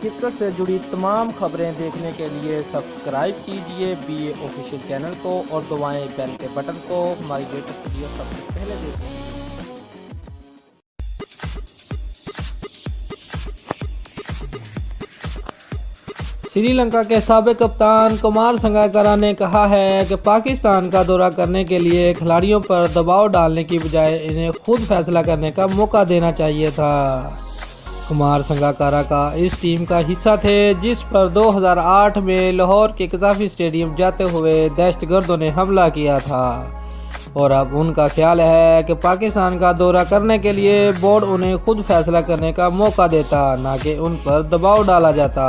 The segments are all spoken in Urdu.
کرکٹ سے جڑی تمام خبریں دیکھنے کے لیے سبسکرائب کیجئے BA آفیشیل چینل کو اور دبائیں بیل کے بٹن کو۔ ہماری لیٹسٹ ویڈیو سب سے پہلے دیکھیں۔ سری لنکا کے سابق کپتان کمار سنگاکارا نے کہا ہے کہ پاکستان کا دورہ کرنے کے لیے کھلاڑیوں پر دباؤ ڈالنے کی بجائے انہیں خود فیصلہ کرنے کا موقع دینا چاہیے تھا۔ کمار سنگاکارا کا اس ٹیم کا حصہ تھے جس پر 2008 میں لاہور کے قذافی اسٹیڈیم جاتے ہوئے دہشت گردوں نے حملہ کیا تھا، اور اب ان کا خیال ہے کہ پاکستان کا دورہ کرنے کے لیے بورڈ انہیں خود فیصلہ کرنے کا موقع دیتا، نہ کہ ان پر دباؤ ڈالا جاتا۔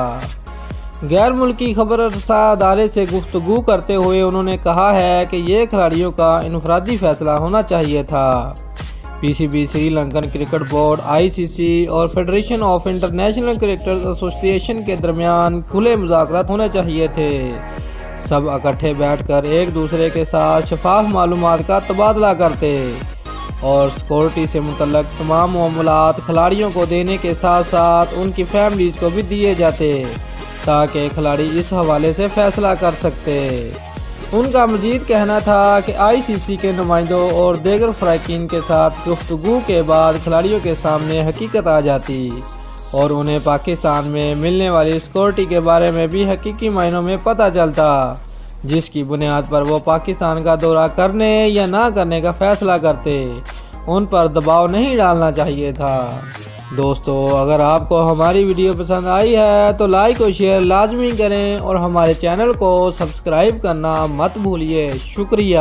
غیر ملکی خبر رساں ادارے سے گفتگو کرتے ہوئے انہوں نے کہا ہے کہ یہ کھلاڑیوں کا انفرادی فیصلہ ہونا چاہیے تھا۔ PCB، Sri Lankan cricket board, ICC اور فیڈریشن آف انٹرنیشنل کرکٹرز ایسوسی ایشن کے درمیان کھلے مذاکرات ہونے چاہیے تھے۔ سب اکٹھے بیٹھ کر ایک دوسرے کے ساتھ شفاف معلومات کا تبادلہ کرتے اور سیکورٹی سے متعلق تمام معاملات کھلاڑیوں کو دینے کے ساتھ ساتھ ان کی فیملیز کو بھی دیے جاتے تاکہ کھلاڑی اس حوالے سے فیصلہ کر سکتے۔ ان کا مزید کہنا تھا کہ ICC کے نمائندوں اور دیگر فریقین کے ساتھ گفتگو کے بعد کھلاڑیوں کے سامنے حقیقت آ جاتی اور انہیں پاکستان میں ملنے والی سیکورٹی کے بارے میں بھی حقیقی معنوں میں پتہ چلتا، جس کی بنیاد پر وہ پاکستان کا دورہ کرنے یا نہ کرنے کا فیصلہ کرتے۔ ان پر دباؤ نہیں ڈالنا چاہیے تھا۔ دوستو، اگر آپ کو ہماری ویڈیو پسند آئی ہے تو لائک اور شیئر لازمی کریں اور ہمارے چینل کو سبسکرائب کرنا مت بھولیے۔ شکریہ۔